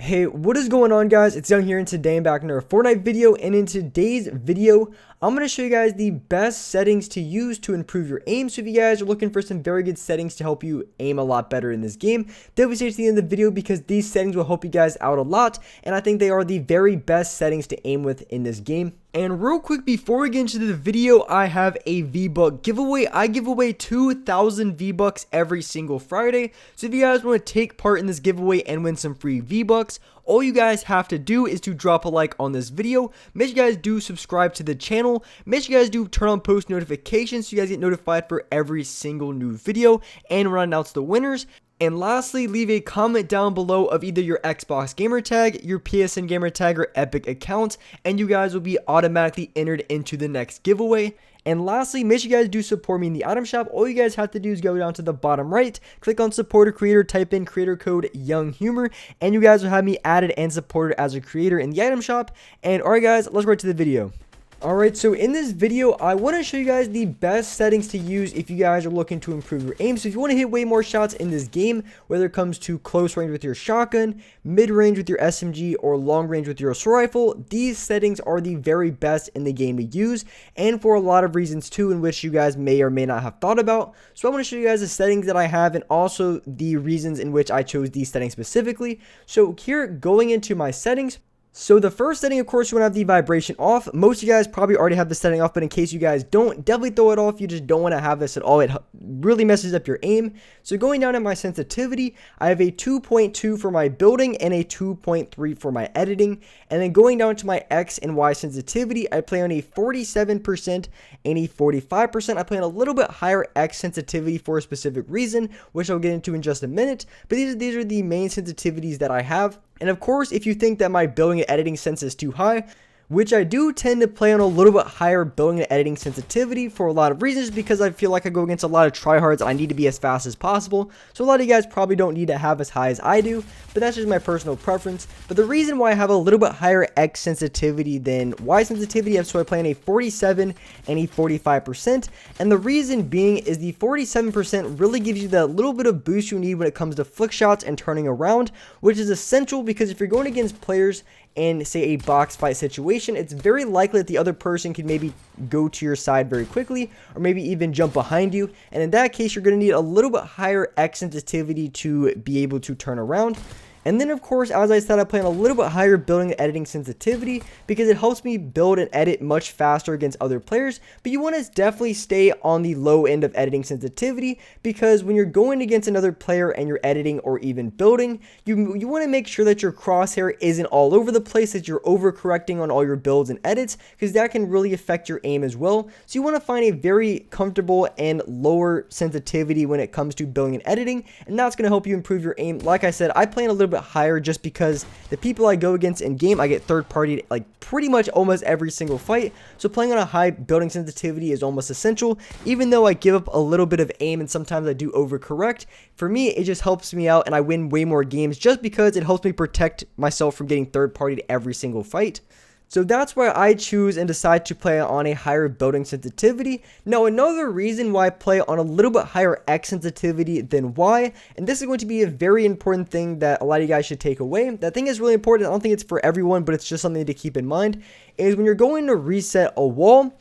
Hey, what is going on, guys? It's down here, and today I'm back in another Fortnite video, and in today's video I'm going to show you guys the best settings to use to improve your aim. So if you guys are looking for some very good settings to help you aim a lot better in this game, definitely stay to the end of the video because these settings will help you guys out a lot, and I think they are the very best settings to aim with in this game. And real quick, before we get into the video, I have a V-Buck giveaway. I give away 2,000 V-Bucks every single Friday. So if you guys want to take part in this giveaway and win some free V-Bucks, all you guys have to do is to drop a like on this video. Make sure you guys do subscribe to the channel. Make sure you guys do turn on post notifications so you guys get notified for every single new video and when I announce the winners. And lastly, leave a comment down below of either your Xbox gamer tag, your PSN gamer tag, or Epic account, and you guys will be automatically entered into the next giveaway. And lastly, make sure you guys do support me in the item shop. All you guys have to do is go down to the bottom right, click on support a creator, type in creator code Young Humor, and you guys will have me added and supported as a creator in the item shop. And alright guys, let's get to the video. Alright, so in this video, I want to show you guys the best settings to use if you guys are looking to improve your aim. So if you want to hit way more shots in this game, whether it comes to close range with your shotgun, mid range with your SMG, or long range with your assault rifle, these settings are the very best in the game to use, and for a lot of reasons too, in which you guys may or may not have thought about. So I want to show you guys the settings that I have and also the reasons in which I chose these settings specifically. So here, going into my settings, so the first setting, of course, you want to have the vibration off. Most of you guys probably already have the setting off, but in case you guys don't, definitely throw it off. You just don't want to have this at all. It really messes up your aim. So going down to my sensitivity, I have a 2.2 for my building and a 2.3 for my editing. And then going down to my X and Y sensitivity, I play on a 47% and a 45%. I play on a little bit higher X sensitivity for a specific reason, which I'll get into in just a minute. But these are the main sensitivities that I have. And of course, if you think that my building and editing sense is too high, which I do tend to play on a little bit higher building and editing sensitivity for a lot of reasons, because I feel like I go against a lot of tryhards and I need to be as fast as possible. So a lot of you guys probably don't need to have as high as I do, but that's just my personal preference. But the reason why I have a little bit higher X sensitivity than Y sensitivity, so I play on a 47 and a 45%, and the reason being is the 47% really gives you that little bit of boost you need when it comes to flick shots and turning around, which is essential because if you're going against players in, say, a box fight situation, it's very likely that the other person can maybe go to your side very quickly or maybe even jump behind you, and in that case you're going to need a little bit higher X sensitivity to be able to turn around. And then, of course, as I said, I play on a little bit higher building and editing sensitivity because it helps me build and edit much faster against other players. But you want to definitely stay on the low end of editing sensitivity because when you're going against another player and you're editing or even building, you want to make sure that your crosshair isn't all over the place, that you're overcorrecting on all your builds and edits, because that can really affect your aim as well. So you want to find a very comfortable and lower sensitivity when it comes to building and editing, and that's going to help you improve your aim. Like I said, I play on a little bit higher just because the people I go against in game, I get third party like pretty much almost every single fight. So playing on a high building sensitivity is almost essential. Even though I give up a little bit of aim and sometimes I do overcorrect, for me it just helps me out and I win way more games just because it helps me protect myself from getting third party every single fight. So that's why I choose and decide to play on a higher building sensitivity. Now, another reason why I play on a little bit higher X sensitivity than Y, and this is going to be a very important thing that a lot of you guys should take away. That thing is really important. I don't think it's for everyone, but it's just something to keep in mind, is when you're going to reset a wall,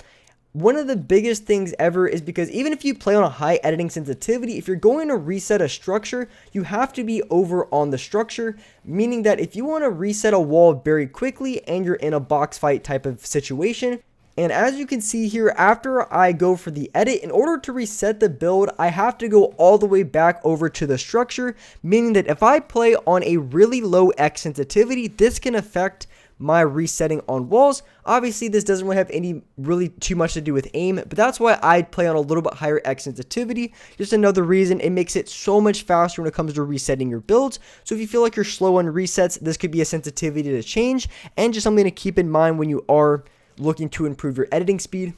one of the biggest things ever is because even if you play on a high editing sensitivity, if you're going to reset a structure, you have to be over on the structure, meaning that if you want to reset a wall very quickly and you're in a box fight type of situation, and as you can see here, after I go for the edit, in order to reset the build, I have to go all the way back over to the structure, meaning that if I play on a really low X sensitivity, this can affect my resetting on walls. Obviously, this doesn't really have any really too much to do with aim, but that's why I play on a little bit higher X sensitivity. Just another reason, it makes it so much faster when it comes to resetting your builds. So if you feel like you're slow on resets, this could be a sensitivity to change and just something to keep in mind when you are looking to improve your editing speed.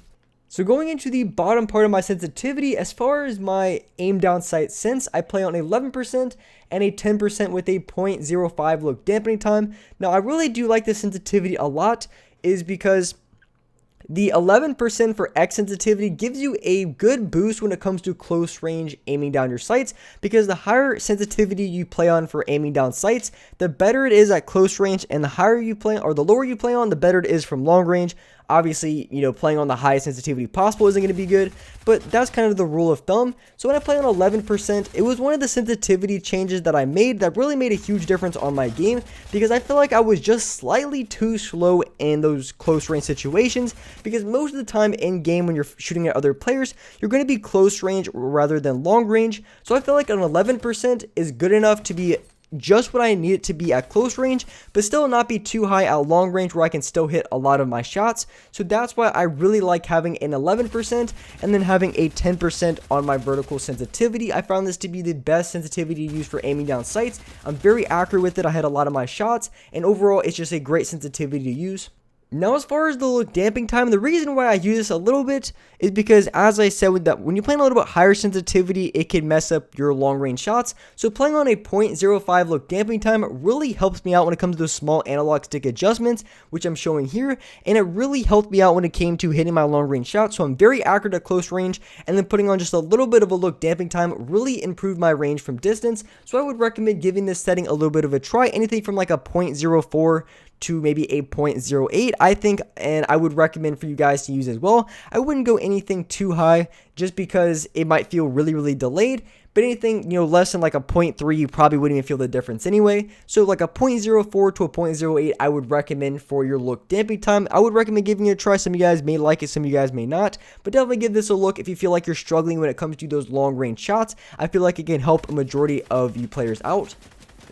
So going into the bottom part of my sensitivity, as far as my aim down sight sense, I play on 11% and a 10% with a 0.05 look dampening time. Now I really do like this sensitivity a lot, is because The 11% for X sensitivity gives you a good boost when it comes to close range aiming down your sights, because the higher sensitivity you play on for aiming down sights, the better it is at close range, and the higher you play or the lower you play on, the better it is from long range. Obviously, playing on the highest sensitivity possible isn't going to be good, but that's kind of the rule of thumb. So when I play on 11%, it was one of the sensitivity changes that I made that really made a huge difference on my game, because I feel like I was just slightly too slow in those close range situations, because most of the time in game when you're shooting at other players, you're going to be close range rather than long range. So I feel like an 11% is good enough to be just what I need it to be at close range, but still not be too high at long range where I can still hit a lot of my shots. So that's why I really like having an 11% and then having a 10% on my vertical sensitivity. I found this to be the best sensitivity to use for aiming down sights. I'm very accurate with it. I hit a lot of my shots, and overall it's just a great sensitivity to use. Now, as far as the look damping time, the reason why I use this a little bit is because, as I said, with that, when you're playing a little bit higher sensitivity, it can mess up your long range shots. So playing on a 0.05 look damping time really helps me out when it comes to those small analog stick adjustments, which I'm showing here, and it really helped me out when it came to hitting my long range shots. So I'm very accurate at close range, and then putting on just a little bit of a look damping time really improved my range from distance. So I would recommend giving this setting a little bit of a try, anything from like a 0.04 to maybe a 0.08, I think, and I would recommend for you guys to use as well. I wouldn't go anything too high just because it might feel really delayed, but anything, less than like a 0.3, you probably wouldn't even feel the difference anyway. So like a 0.04 to a 0.08, I would recommend for your look damping time. I would recommend giving it a try. Some of you guys may like it, some of you guys may not, but definitely give this a look if you feel like you're struggling when it comes to those long range shots. I feel like it can help a majority of you players out.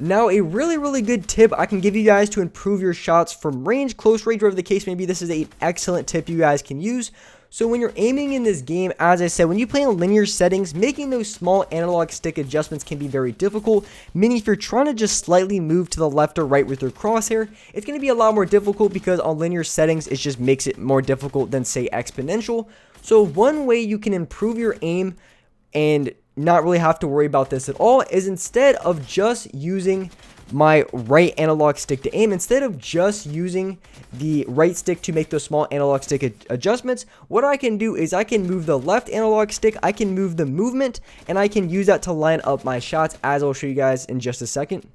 Now, a really good tip I can give you guys to improve your shots from range, close range, whatever the case may be. This is an excellent tip you guys can use. So when you're aiming in this game, as I said, when you play in linear settings, making those small analog stick adjustments can be very difficult. Meaning if you're trying to just slightly move to the left or right with your crosshair, it's going to be a lot more difficult because on linear settings, it just makes it more difficult than, say, exponential. So one way you can improve your aim and not really have to worry about this at all is, instead of just using my right analog stick to aim, instead of just using the right stick to make those small analog stick adjustments, what I can do is I can move the left analog stick, I can move the movement, and I can use that to line up my shots, as I'll show you guys in just a second.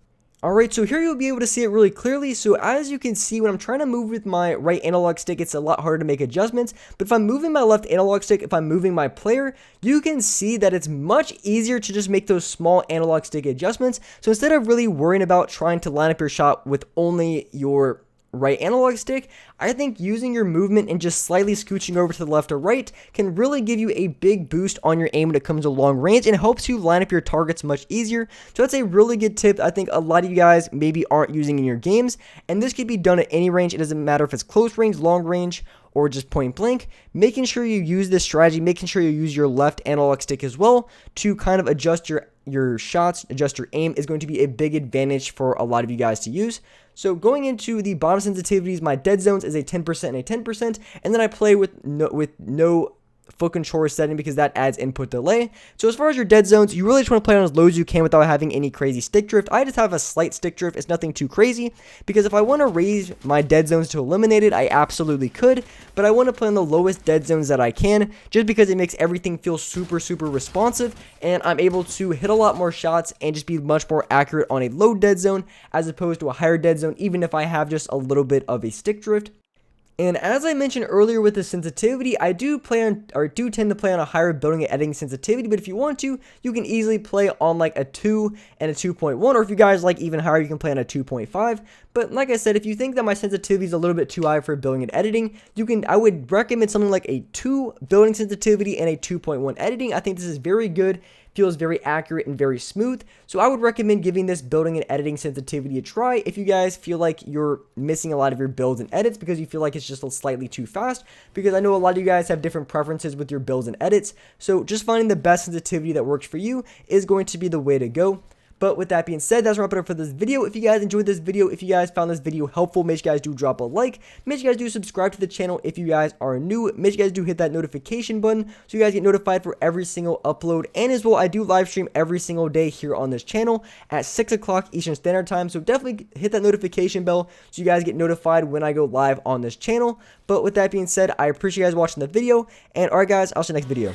Alright, so here you'll be able to see it really clearly. So as you can see, when I'm trying to move with my right analog stick, it's a lot harder to make adjustments. But if I'm moving my left analog stick, if I'm moving my player, you can see that it's much easier to just make those small analog stick adjustments. So instead of really worrying about trying to line up your shot with only your right analog stick, I think using your movement and just slightly scooching over to the left or right can really give you a big boost on your aim when it comes to long range, and it helps you line up your targets much easier. So that's a really good tip I think a lot of you guys maybe aren't using in your games, and this can be done at any range. It doesn't matter if it's close range, long range, or just point blank. Making sure you use this strategy, making sure you use your left analog stick as well to kind of adjust your shots, adjust your aim, is going to be a big advantage for a lot of you guys to use. So going into the bottom sensitivities, my dead zones is a 10% and a 10%, and then I play with no foot controller setting because that adds input delay. So as far as your dead zones, you really just want to play on as low as you can without having any crazy stick drift. I just have a slight stick drift. It's nothing too crazy, because if I want to raise my dead zones to eliminate it, I absolutely could, but I want to play on the lowest dead zones that I can, just because it makes everything feel super responsive, and I'm able to hit a lot more shots and just be much more accurate on a low dead zone as opposed to a higher dead zone, even if I have just a little bit of a stick drift. And as I mentioned earlier with the sensitivity, I do tend to play on a higher building and editing sensitivity, but if you want to, you can easily play on like a 2 and a 2.1, or if you guys like even higher, you can play on a 2.5. But like I said, if you think that my sensitivity is a little bit too high for building and editing, I would recommend something like a 2 building sensitivity and a 2.1 editing. I think this is very good, feels very accurate and very smooth. So I would recommend giving this building and editing sensitivity a try if you guys feel like you're missing a lot of your builds and edits because you feel like it's just slightly too fast, because I know a lot of you guys have different preferences with your builds and edits. So just finding the best sensitivity that works for you is going to be the way to go. But with that being said, that's wrap it up for this video. If you guys enjoyed this video, if you guys found this video helpful, make sure you guys do drop a like. Make sure you guys do subscribe to the channel if you guys are new. Make sure you guys do hit that notification button so you guys get notified for every single upload. And as well, I do live stream every single day here on this channel at 6 o'clock Eastern Standard Time. So definitely hit that notification bell so you guys get notified when I go live on this channel. But with that being said, I appreciate you guys watching the video. And alright guys, I'll see you next video.